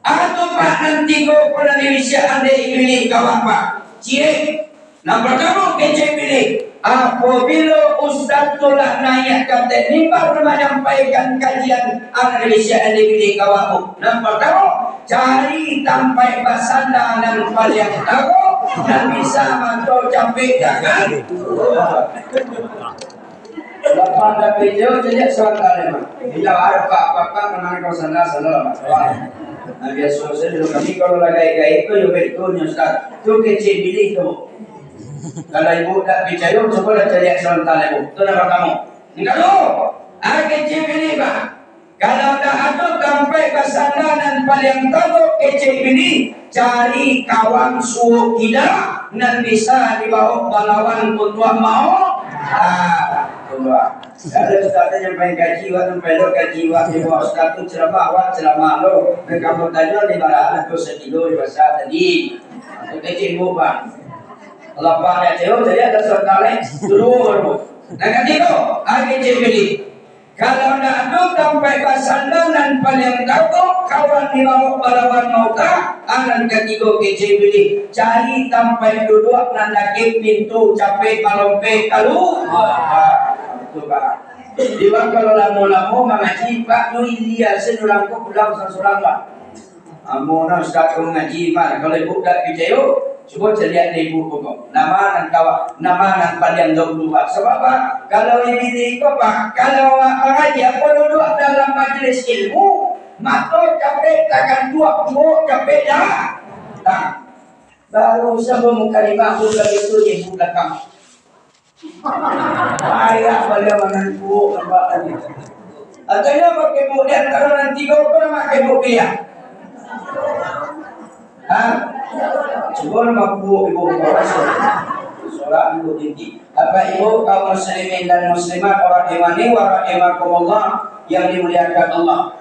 Atau pak nanti go pada Indonesia anda pilih kawan pak. Cie, nomor kamu kece pilih. Apabila Ustaz tolak naik kata mimbar menyampaikan kajian Indonesia anda pilih kawan. Nomor kamu cari sampai basanda dan paling tahu dan bisa mantul campik jangan. Lepas dah video jadi soal kalian. Bila ada apa-apa menang kau sana lah masalah. Nah biasa saya dulu kami kalau lagi kayak itu yo betul Ustaz. Tu kecil pilih tu. Kalau ibu tak percaya coba cari soal ibu. Tu nama kamu. Enggak lo. Kecil pilih pak. Kalau dah ada sampai ke sana dan paling tahu kecil pilih cari kawan suhu kita dan bisa dibawa balawan untuk mau. Ada Ustaz yang pengen gaji sampai lo gaji di bawah Ustaz tu ceramah lo kamu tanya di mana tu sekilo di pasar tadi kecil bu bang lepas dia jauh jadi ada sekali dulu nah ketiga kecil pilih kalau nak tu sampai ke sana dan paling tahu kawan di bawah balawan mauta anan ketiga kecil pilih cari sampai duduk nandaki pintu capek malompe kalau di bawah kalau lama-lama mengaji pak nu India senulang ko pulang seorang pak. Amona Ustaz mengaji pak kalau ibu tak percaya coba lihat ibu pokok. Nama nan paling dulu pak. Sebab pak kalau ini ko pak kalau mengaji apa duduk dalam majlis ilmu maka capek takkan dua capek dah. Baru sebelum kalimah bukan itu ibu belakang. Ayah balik menantu apa tadi? Atanya pakai bu dan kalau nanti kau pernah pakai bu dia? Coba nama bu ibu kau solat ibu tinggi. Apa ibu kaum muslimin dan muslimat orang imani wa rahimakumullah yang dimuliakan Allah.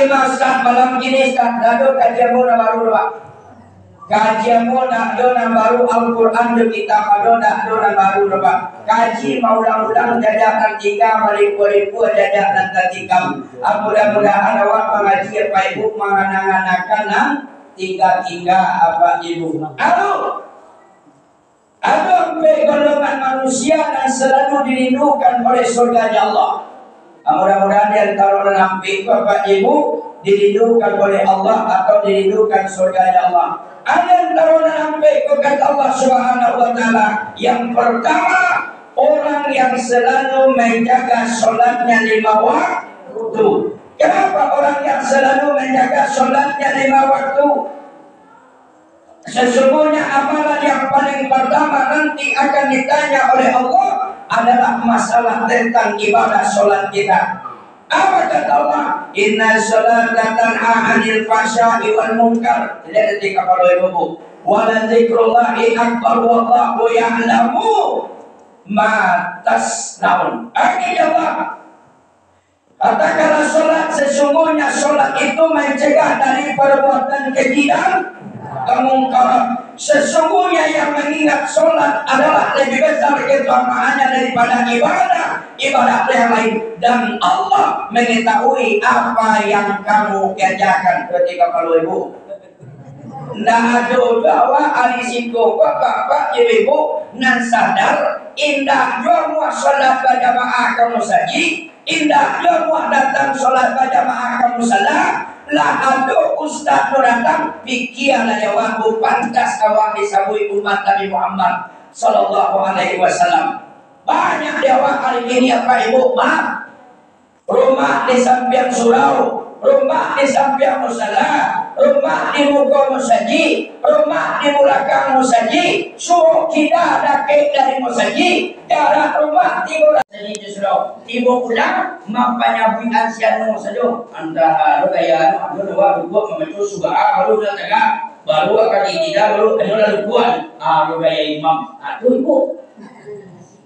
Masa malam ini dado kajian baru pak. Kajian nak dona baru Al-Quran di kitab dona baru lepas kaji maulang-ulang jajakan 3 ribu jajakan 3 mudah-mudahan awak mengaji apa ibu menganang-anangkan 3 apa ibu halo ada golongan manusia dan selalu dirindukan oleh surganya Allah. Mudah-mudahan yang kalau menampik bapak ibu dirindukan oleh Allah atau dirindukan surganya Allah. Ada yang taruh sampai kata Allah Subhanahu wa taala. Yang pertama, orang yang selalu menjaga sholatnya 5 waktu. Kenapa orang yang selalu menjaga sholatnya 5 waktu? Sesungguhnya amalan yang paling pertama nanti akan ditanya oleh Allah adalah masalah tentang ibadah sholat kita. Apa kata Allah? Inna sholata tanha 'anil fahsya'i wal munkar. Jadi ketika kalau ibu wa la dzikrullahi akbar wallahu ya'lamu ma tasnaun. Akhirnya Allah katakanlah sholat sesungguhnya sholat itu mencegah dari perbuatan keji dan kemungkaran. Sesungguhnya yang mengingat sholat adalah lebih besar keutamaannya daripada ibadah yang lain. Dan Allah mengetahui apa yang kamu kerjakan. Ketika kalau ibu nah ada bahwa alisiko bapak ibu nan sadar indah jua sholat berjamaah kamu saji, indah jua datang sholat berjamaah kamu salah. Lah ada ustaz datang pikiran jawab pantas awak disabui umat Nabi Muhammad sallallahu alaihi wasallam. Banyak jawab hari ini apa ibu maaf. Rumah di samping surau, rumah di samping musala, rumah di muka musaji, rumah di belakang musaji, suruh kita dake dari musaji, jarak rumah timur musaji surau. Tiba pulang, mampanya buian sianu saja. Antara lo kayak anu dua memecah suga baru dah tengah, baru akan tidak baru anu lalu buat. Lo kayak imam. Tuh ibu.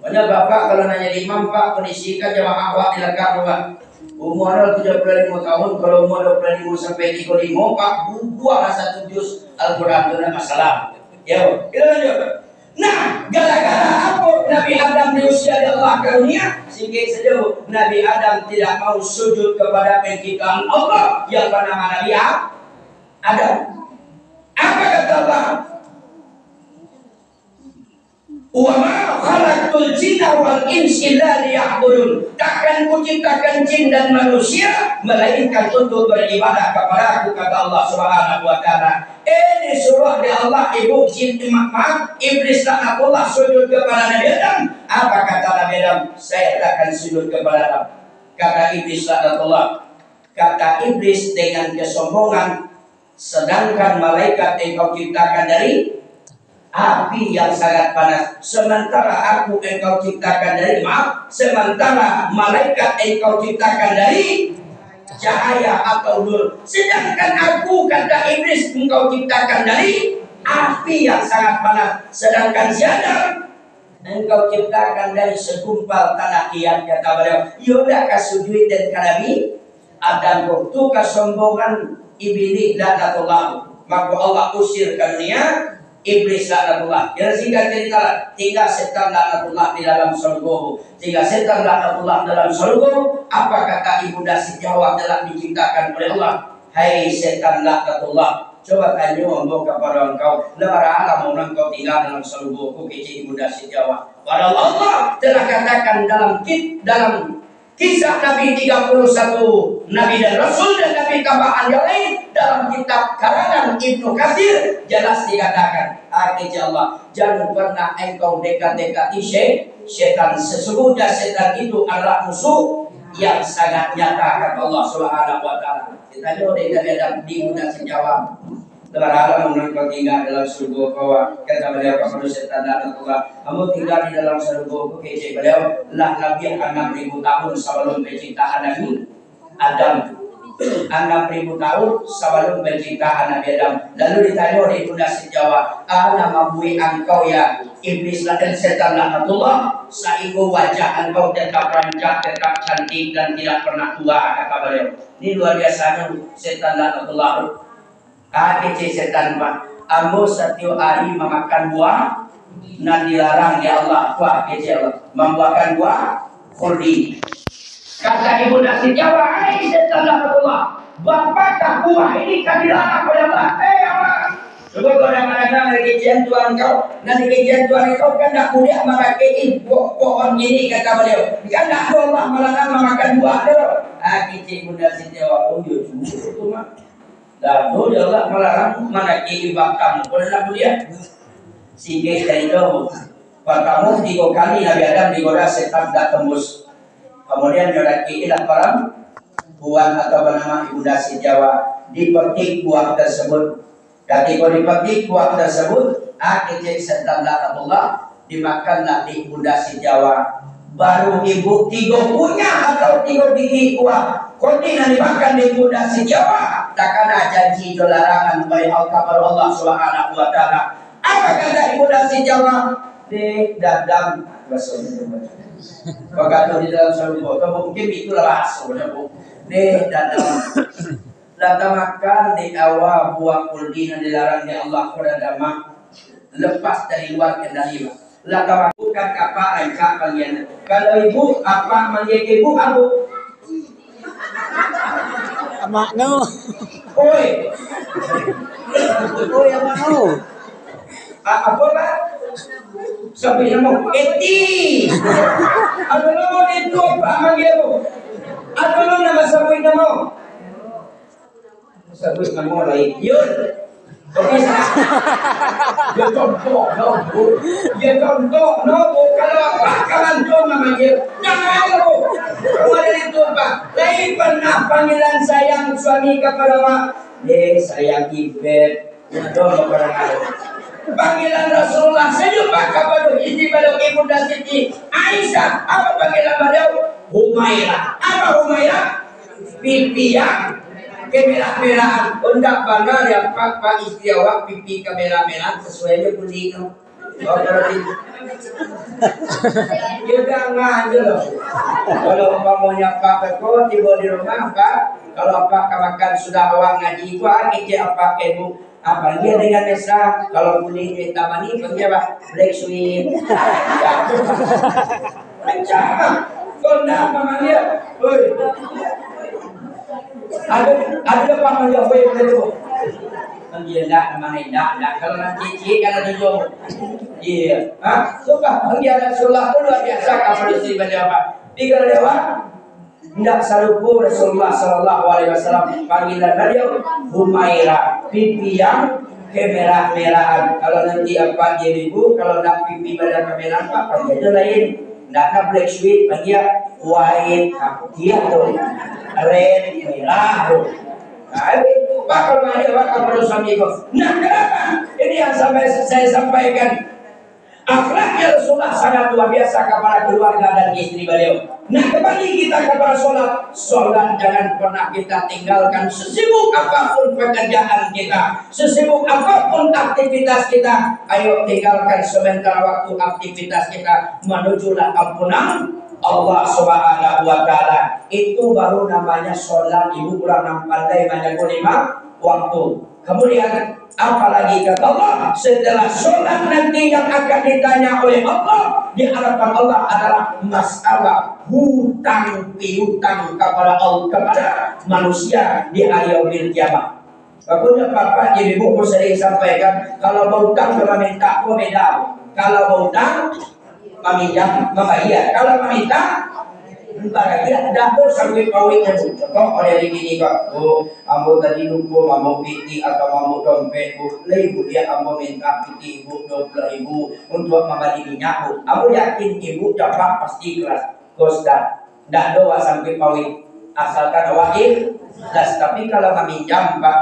Banyak bapak kalau nanya imam pak kondisikan jamaah awak di lengkap pak. Umur 75 tahun kalau umur 25 sampai 35 pak buah satu juz Al-Quran itu masalah. Ya, kita lanjut. Nah, gara-gara apa Nabi Adam di usia Allah karunia sehingga sejauh Nabi Adam tidak mau sujud kepada penciptaan Allah yang bernama Nabi Adam. Ada. Apa kata Allah? Wa ma khalaqtul jinna wal insa illa liya'budun. Takkan kuciptakan jin dan manusia melainkan untuk beribadah kepada Aku, kata Allah Subhanahu wa taala. Ini suruh di Allah ibu jin maaf iblis laknatullah sujud kepada Nabi Adam. Apa kata Nabi Adam? Saya akan sujud kepada Adam. Kata iblis laknatullah, kata iblis dengan kesombongan, sedangkan malaikat engkau ciptakan dari api yang sangat panas, sementara Aku engkau ciptakan dari sementara malaikat engkau ciptakan dari cahaya atau nur. Sedangkan Aku, kata iblis, engkau ciptakan dari api yang sangat panas. Sedangkan si Adam engkau ciptakan dari segumpal tanah kian, kata beliau. Yoda kasujud dan kanabi Adam itu kesombongan iblis laknatullah. Maka Allah usir ke dunia iblis laknatullah. Yang singkat cerita, tiga setan laknatullah di dalam surga. Tiga setan laknatullah dalam surga. Apa kata Ibunda Sejawat telah diciptakan oleh Allah? Hai setan laknatullah, coba tanya omong kepada engkau, lemara alam engkau tinggal dalam surga. Ku kecil Ibunda Sejawat. Padahal Allah telah katakan dalam kisah Nabi 31 Nabi dan Rasul dan Nabi tambahan yang lain dalam kitab karangan Ibnu Katsir jelas dikatakan, Allah, jangan pernah engkau dekat-dekati setan. Sesungguhnya setan itu adalah musuh yang sangat nyata, kata Allah Subhanahu wa taala. Kita lihat dari Ibunda Sejawat. Alam engkau tinggal dalam surga kau, kata beliau kepada setan laknatullah. Kamu tinggal di dalam surga kau, kece beliau lah Nabi 6.000 tahun sebelum penciptaan Nabi Adam. 6.000 tahun sebelum penciptaan Nabi Adam. Lalu ditanya oleh Ibunda Sejawat, ana mabui engkau ya iblis dan setan laknatullah, saiku wajah engkau tetap rancak, tetap cantik dan tidak pernah tua, kata beliau. Ini luar biasanya setan laknatullah. Kece setan pak, ambo setiap hari memakan buah dan dilarang ya Allah. Wah kece Allah, membuahkan buah khuldi. Kata Ibunda Sejawat, hai setan laknatullah, bapakkah buah ini kan dilarang oleh Allah? Allah, coba kau yang mana dari kejian Tuhan kau, nanti kejian Tuhan kau kan tak mudah memakai pohon ini, kata beliau. Kan tak Allah melarang memakan buah tu. Kece Ibunda Sejawat, oh ya itu mah. Lalu ya Allah melarang menaiki ibak kamu. Boleh nak lihat? Sehingga dari itu pertama 3 kali Nabi Adam digoda setan tak tembus. Kemudian menaiki ilah perempuan atau bernama Ibunda Sejawat, dipetik buah tersebut. Ketika dipetik buah tersebut, akhirnya setan laknatullah dimakanlah di Ibunda Sejawat. Baru ibu 3 punya atau 3 biji buah kontina dimakan di Ibunda Sejawat. Tak ada janji larangan oleh Allah Subhanahu wa taala. Apa kata Ibunda Sejawat? Di dadam Begitu di dalam surga. Mungkin itulah bahasa Bu. Di dadam lata makan di awal buah kuldi yang dilarang di Allah kepada mak lepas dari luar kendali. Lata bukan apa engkau kalian. Kalau ibu apa manggil ibu abu? Amak no. Oi. Oh ya mau. Apa lah? Sabi nama eti. Ano nama itu apa manggil mo? Ano nama sabi nama? Sabi nama lain. Yun. Okay, ya contoh, no, kalau apa kalanton namanya, jangan lo, kemudian itu apa? Lain pernah panggilan sayang suami kepada mak, sayang ibet, dong kepada panggilan Rasulullah senyumak kepada istri beliau Ibunda Siti Aisyah. Apa panggilan beliau? Humairah. Apa Humairah? Pipi yang kemerah-merahan. Undak bangga dia pak istri awak pipi kemerah-merahan sesuainya kuning. Oh berarti dia jangan aja loh. Kalau umpamanya Pak Beko tiba di rumah Pak, kalau Pak makan sudah awak ngaji itu kece apa ibu apa dia dengan mesra kalau kuning kita mani bagaimana black sweet. Mencah kona mamanya. Oi. Ada apa namanya boleh itu? Dia enggak kalau nanti cik kan ada jodoh. Iya, suka dia Rasulullah itu luar biasa kalau istri beliau apa? Tiga dewa, tidak saluku Rasulullah Sallallahu Alaihi Wasallam panggilan beliau Humaira, pipi yang kemerah-merahan. Kalau nanti apa dia ibu, kalau nak pipi pada kemerah apa panggil lain. Nak black sweet panggil white, dia tuh red merah tuh. Bakal mari bakal berusaha itu. Nah, kenapa? Ini yang saya sampaikan. Akhlaknya Rasulullah sangat luar biasa kepada keluarga dan istri beliau. Nah, kembali kita kepada sholat. Sholat jangan pernah kita tinggalkan. Sesibuk apapun pekerjaan kita, sesibuk apapun aktivitas kita, ayo tinggalkan sebentar waktu aktivitas kita menujulah ampunan Allah Subhanahu wa Ta'ala. Itu baru namanya sholat. Ibu kurang pandai banyak lima waktu. Kemudian apalagi kata Allah, setelah sholat nanti yang akan ditanya oleh Allah di hadapan Allah adalah masalah hutang piutang kepada Allah, kepada manusia di hari yaumil kiamat. Pokoknya Bapak jadi buku sering sampaikan, kalau mau hutang cuma minta beda. Kalau mau hutang meminjam membayar, kalau meminta bahagia dapur sampai kawin kok oleh begini kok. Oh, ambo tadi lupa ambo piti atau ambo dompet bu, ibu dia ambo minta piti ibu 20.000 untuk membeli minyak bu. Ambo yakin ibu dapat pasti kelas kostar. Dak doa sampai kawin asalkan awakil. Tapi kalau meminjam Pak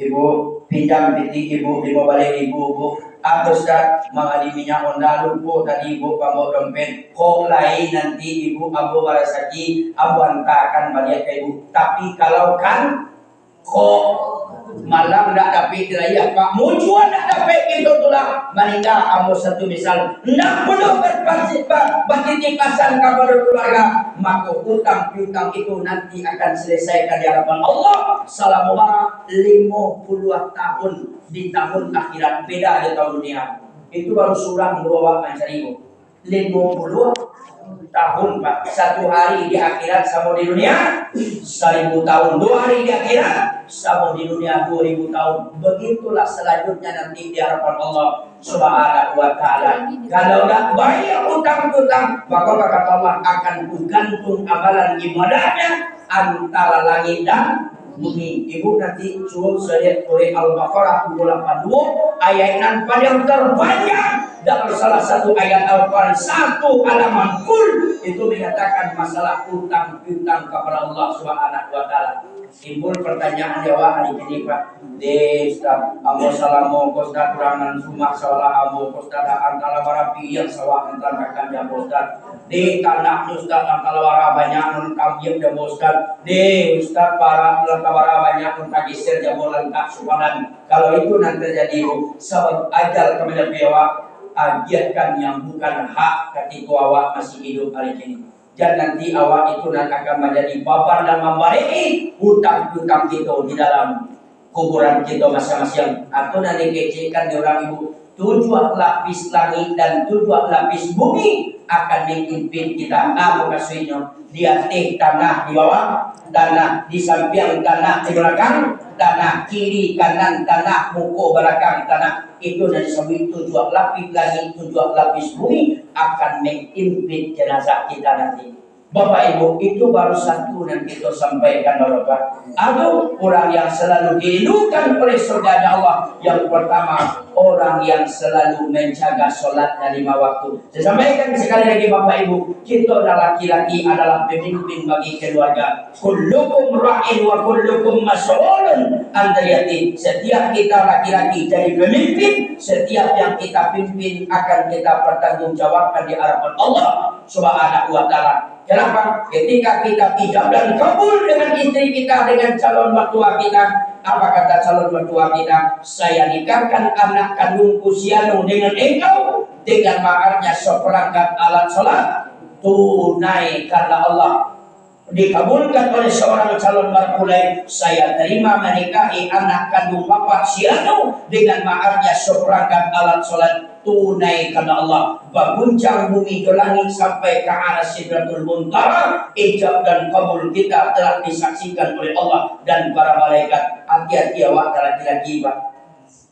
ibu pinjam piti ibu 15.000 bu. Atau Ustaz mengalami minyak onda lupa tadi ibu pamuk dompet kok lain nanti ibu abu barasaki abu antarkan balik ke ibu. Tapi kalau kan kok malam tidak dapat diraya Pak muncul tidak dapat itu tulah menindak amu satu misal tidak perlu berpartisipasi kepada keluarga, maka hutang piutang itu nanti akan selesaikan di hadapan Allah selama 50 tahun di tahun akhirat, beda di tahun dunia. Itu baru surah membawa mencari 50 tahun Pak. Satu hari di akhirat sama di dunia 1000 tahun. 2 hari di akhirat sama di dunia 2000 tahun. Begitulah selanjutnya nanti di hadapan Allah Subhanahu wa Ta'ala. Kalau tidak bayar utang-utang, maka kata Allah akan kugantung amalan ibadahnya antara langit dan bumi. Ibu nanti cukup saya oleh Al-Baqarah 82 ayat yang paling terbanyak dalam salah satu ayat Al-Quran, satu halaman full itu menyatakan masalah utang piutang kepada Allah Subhanahu wa Ta'ala. Timbul pertanyaan jawab hari ini Pak. Ustaz, amo salamu Ustaz kurangan rumah salah amo Ustaz antara barapi yang sawah antara kakak dan Ustaz. Di tanah Ustaz antara wara banyak nun kambing dan Ustaz. Di Ustaz para antara banyak nun kagisir jamulan tak subahan. Kalau itu nanti terjadi sebab ajal kepada beliau agiatkan yang bukan hak ketika awak masih hidup hari ini. Dan nanti awak itu nanti akan menjadi babar dan membariki hutang-hutang kita di dalam kuburan kita masing-masing. Atau nanti kecekan di orang ibu 7 lapis langit dan 7 lapis bumi akan memimpin kita. Apa kasihnya? Di atas tanah di bawah, tanah di samping, tanah di belakang, tanah kiri kanan, tanah muka belakang tanah. Itu dari sebut 7 lapis langit, 7 lapis bumi akan mengimpit jenazah kita nanti. Bapak Ibu, itu baru satu yang kita sampaikan Bapak. Aduh, orang yang selalu dirindukan oleh surga Allah. Yang pertama, orang yang selalu menjaga sholatnya 5 waktu. Saya sampaikan sekali lagi Bapak Ibu, kita adalah laki-laki adalah pemimpin bagi keluarga. Kullukum ra'in wa kullukum mas'ulun an ra'iyatihi. Setiap kita laki-laki jadi pemimpin, setiap yang kita pimpin akan kita pertanggungjawabkan di hadapan Allah Subhanahu wa Ta'ala. Kenapa? Ketika kita tidak dan kabul dengan istri kita, dengan calon mertua kita, apa kata calon mertua kita? Saya nikahkan anak kandungku Sianu dengan engkau dengan maharnya seperangkat alat sholat tunai karena Allah. Dikabulkan oleh seorang calon mempelai, saya terima menikahi anak kandung bapak Sianu dengan maharnya seperangkat alat sholat tunai karena Allah, berguncang bumi ke langit sampai ke arah Sidratul Muntaha. Ijab dan kabul kita telah disaksikan oleh Allah dan para malaikat. Hati-hati awak laki-laki, Pak.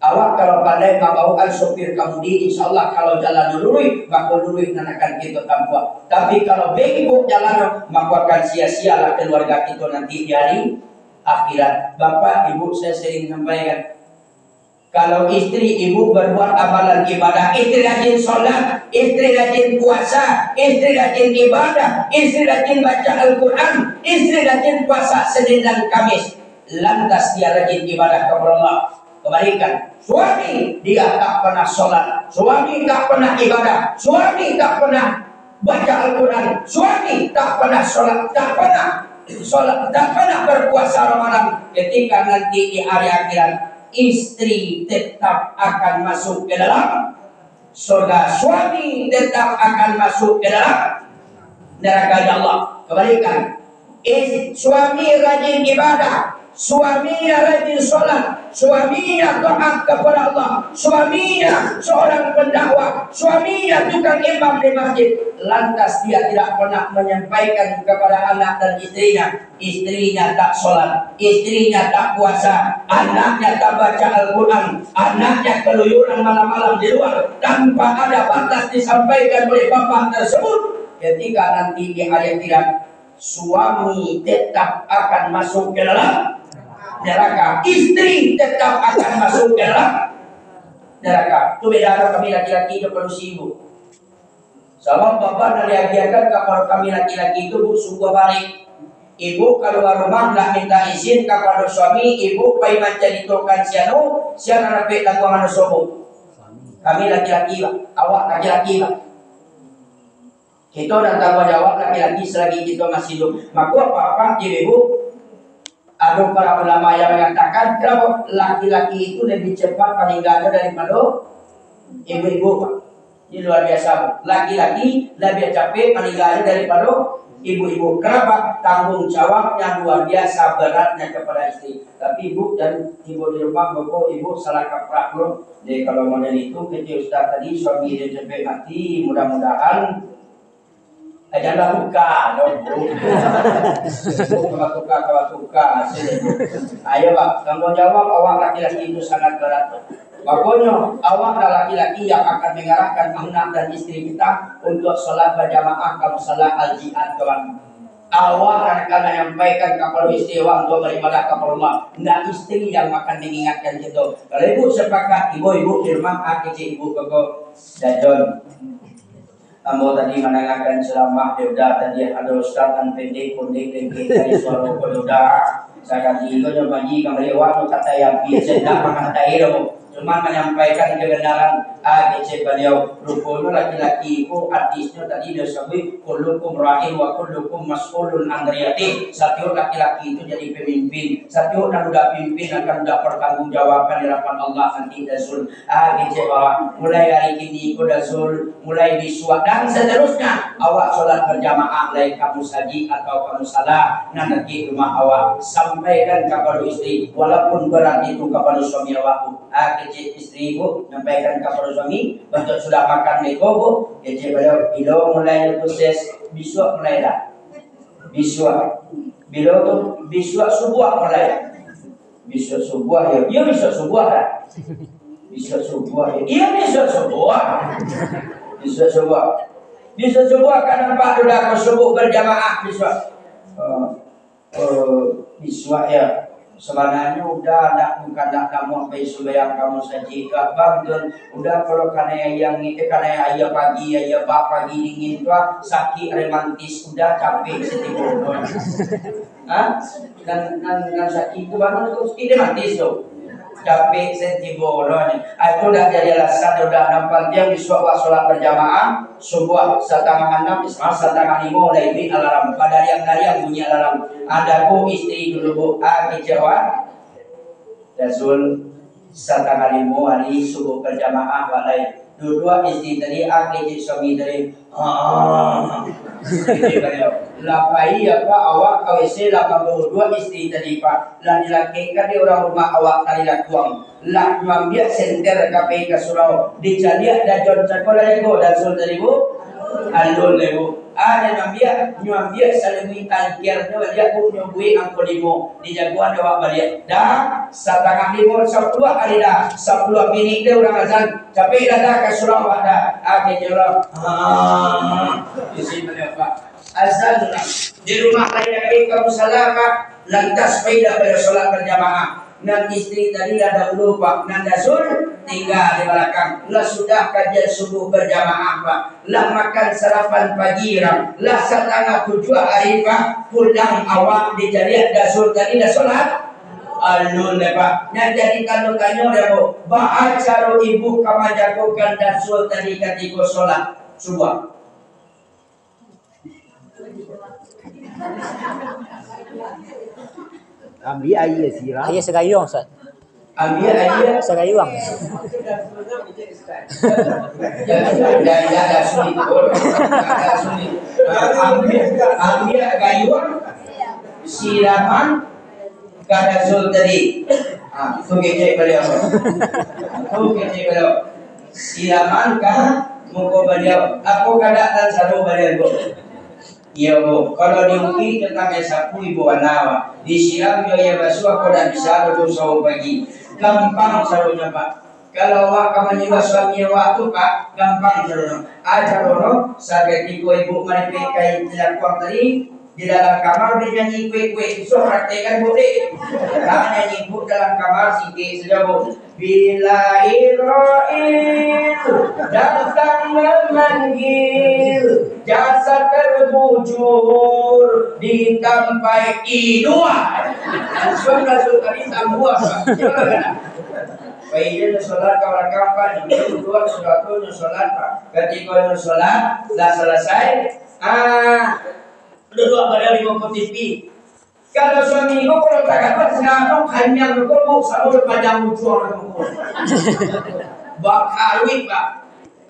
Awak kalau pandai membawaan sopir kamudi, insya Allah kalau jalan lurus, maka lurus akan kita tampak. Tapi kalau bengkok jalan, maka akan sia-sialah keluarga kita nanti di hari akhirat. Bapak, Ibu, saya sering sampaikan, kalau istri ibu berbuat amalan ibadah, istri rajin sholat, istri rajin puasa, istri rajin ibadah, istri rajin baca Al-Quran, istri rajin puasa Senin dan Kamis, lantas dia rajin ibadah kepada Allah. Kebalikan, suami dia tak pernah sholat, suami tak pernah ibadah, suami tak pernah baca Al-Quran, suami tak pernah sholat, tak pernah berpuasa Ramadan. Ketika nanti di hari akhirat, istri tetap akan masuk ke dalam surga, suami tetap akan masuk ke dalam neraka Allah. Kebalikan, suami rajin ibadah, suaminya rajin sholat, suaminya taat kepada Allah, suaminya seorang pendakwah, suaminya tukang imam di masjid, lantas dia tidak pernah menyampaikan kepada anak dan istrinya tak sholat, istrinya tak puasa, anaknya tak baca Al-Quran, anaknya keluyuran malam-malam di luar tanpa ada batas disampaikan oleh bapak tersebut. Ketika nanti di hari akhirat, suami tetap akan masuk ke dalam neraka, istri tetap akan masuk ke dalam neraka. Itu beda kami laki-laki itu perlu sibuk. Sebab bapak nariagiakan kepada kami laki-laki itu bu sungguh balik. Ibu keluar rumah nak minta izin kepada suami, ibu pai mencari tokan siano, siang anak pek tanggungan sobo. Kami laki-laki lah, awak laki-laki lah. Kita dan tanggung jawab laki-laki selagi kita masih hidup. Maka apa ibu? Ada para ulama yang mengatakan kenapa laki-laki itu lebih cepat meninggalnya daripada ibu-ibu, Pak. Ini luar biasa. Laki-laki lebih cepat meninggalnya daripada ibu-ibu. Kenapa? Tanggung jawabnya luar biasa beratnya kepada istri. Tapi ibu dan ibu di rumah, bapak ibu salah kaprah belum. Jadi kalau model itu kecil Ustaz tadi suami dia cepat mati, mudah-mudahan jangan buka dong, buka. Ayo Pak, tanggung jawab awak laki-laki itu sangat berat. Pokoknya awak laki-laki yang akan mengarahkan anak dan istri kita untuk sholat berjamaah kalau sholat al-jihad kawan. Awak akan menyampaikan kepada istri awak untuk beribadah kepada Allah. Tidak istri yang akan mengingatkan kita. Kalau ibu sepakat, ibu-ibu di rumah, ibu koko dajon. Ambo tadi menanyakan ceramah Deoda tadi ada ustaz dan pendek dari suara Deoda. Saya kata itu cuma ji kembali waktu kata yang biasa tak makan tak hero. Cuma menyampaikan kebenaran ABC beliau. Rupanya laki-laki itu artisnya tadi dia sebut kullukum ra'in wa kullukum mas'ulun an riyati. Setiap laki-laki itu jadi pemimpin. Setiap yang sudah pimpin akan dapat pertanggungjawaban di hadapan Allah nanti dasul. ABC bahwa mulai hari ini itu dasul, mulai biswa dan seterusnya. Awak sholat berjamaah lain kamu saji atau kamu salah nanti rumah awak. Sampaikan kepada istri walaupun berat itu kepada suami awak. Kecil istri ibu menyampaikan kepada suami, betul sudah makan neko bu, kecil beliau bilo mulai proses besok mulai dah, besok bilo tu besok subuh mulai, besok subuh ya, iya besok subuh dah, besok subuh ya, iya besok subuh, besok subuh, besok subuh kan nampak sudah subuh berjamaah besok, besok ya. Sebenarnya udah bukan kamu sampai sembahyang kamu saji ke bangun udah kalau karena yang itu karena ayah pagi ayah pagi dingin tua sakit romantis udah capek setiap dan sakit itu bangun terus ini romantis tuh capek setiap itu udah jadi alasan udah nampak dia disuruh sholat berjamaah subuh setengah 6 setengah 5 mulai ini alarm pada yang bunyi alarm. Adaku istri dulu bu kecewa Rasul setengah 5 hari subuh berjamaah walai dua istri tadi akhir suami tadi lapai apa awak kawisi lapan dua istri tadi pak lah dilakikan di orang rumah awak tadi lakuang lah mambiak senter KPI ke surau dijadiak dan jon cakola lego dan sul tadi bu alun lego ada nyambiak salemi tangkiar dia pun nyobui angko limo di jagoan awak balik dah setengah limo 10 kali dah 10 minit dia orang azan tapi dah ke surau ada akhirnya di sini apa azan di rumah lain kamu salah pak lantas sepeda pada sholat berjamaah dan istri tadi ada lupa nan dasul tinggal di belakang lah sudah kajian subuh berjamaah pak lah makan sarapan pagi ram lah setengah 7 hari pak pulang awak dijadian dasul tadi dah sholat alun pak yang jadi kalau kanyo dia bu baca ibu kama jagokan dasul tadi ketika sholat subuh Ambil air sirap. Air segayung Ustaz. ambil air Segayung. ada sulit ambil gayung siraman kada sul tadi itu kece beliau siraman kah muko beliau aku kada dan selalu beliau iya bu, kalau diuki tentang sapu ibu anawa disiram yo ya basu aku dan bisa untuk sawu pagi gampang sarunya pak kalau wak kamu juga suami waktu pak gampang sarunya aja lono sakit ibu mereka kain tidak kuat tadi di dalam kamar dia nyanyi kue so praktekan boleh karena nyanyi bu dalam kamar singke saja bu bila Israel datang memanggil jasa terbujur di tempat idua sudah tadi tambua Baiknya sholat kawan kapan yang kedua sudah tuh sholat pak ketika sholat dah selesai duduk pada di buku TV. Kalau suami itu kalau tak dapat senang hanya berkumpul sambil panjang ujung berkumpul. Bakarwi pak.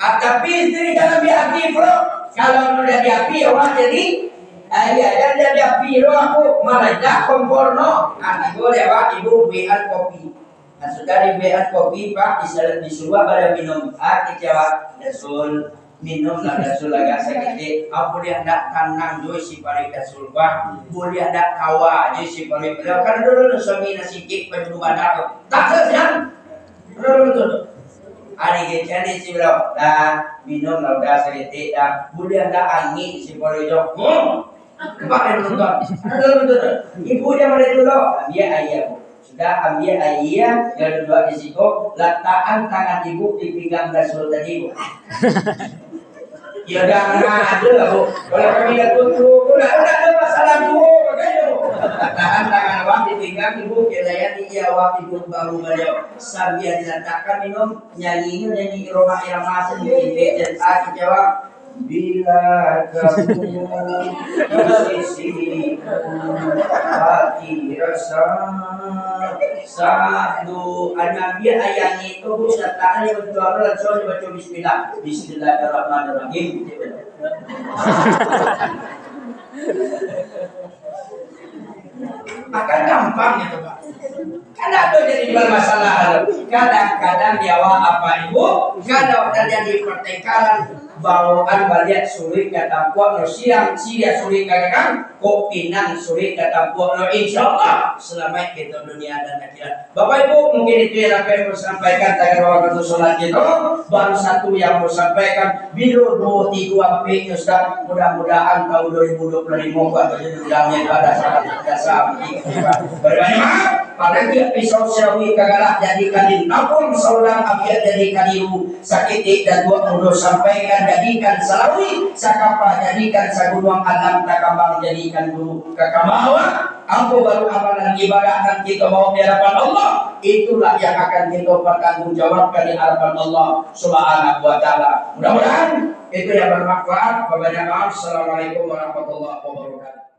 Tapi istri kalau diapi bro, kalau sudah diapi orang jadi ayah dan dia diapi bro aku malah dah kompor no. Ibu dewa ibu belian kopi. Sudah dibelian kopi pak disuruh pada minum kecewa dasul minum ada sulaga sakit apa dia ada tanang jo si pare kasulba boleh ada kawa je si pare beliau kan dulu suami nasi kek penuh badak tak sedang dulu hari ke jadi si beliau dah minum lauda sakit dah boleh ada angin si pare jo pakai nonton dulu ibu dia mana dulu dia ayah sudah ambil ayah yang kedua risiko letakkan tangan ibu di pinggang dasul tadi bu ya jangan ada bu kalau kami dah tutup udah ada masalah tu makanya bu letakkan tangan awak di pinggang ibu kelayan dia awak ibu baru beliau sambil diletakkan minum nyanyi Roma Irama sendiri dan akhir jawab bila kamu di sisi hati rasa satu anak dia ayat itu serta yang berdoa langsung baca bismillah bismillahirrahmanirrahim akan gampang itu pak karena ada jadi bermasalah kadang-kadang diawak apa ibu kadang terjadi pertengkaran bawaan baliat sulit kata puak no siang sulit kagak kopinan sulit kata puak no insyaallah selamat kita dunia dan akhirat. Bapak Ibu mungkin itu yang akan saya sampaikan tentang waktu sholat itu baru satu yang mau sampaikan biru 23 P Ustaz mudah-mudahan tahun 2025 Pak berjalannya pada saat dasar berbanyak maaf pada dia pisau syawi kagalah jadikan napun seorang abiat jadikan ibu sakit dan dua mudah sampaikan jadikan salawi sakapa jadikan sagunuang alam takambang jadikan guru kakamawa aku baru amalan ibadah dan kita mau di hadapan Allah itulah yang akan kita pertanggungjawabkan di hadapan Allah Subhanahu wa taala. Mudah-mudahan itu yang bermanfaat. Wabillahi taufiq. Assalamualaikum warahmatullahi wabarakatuh.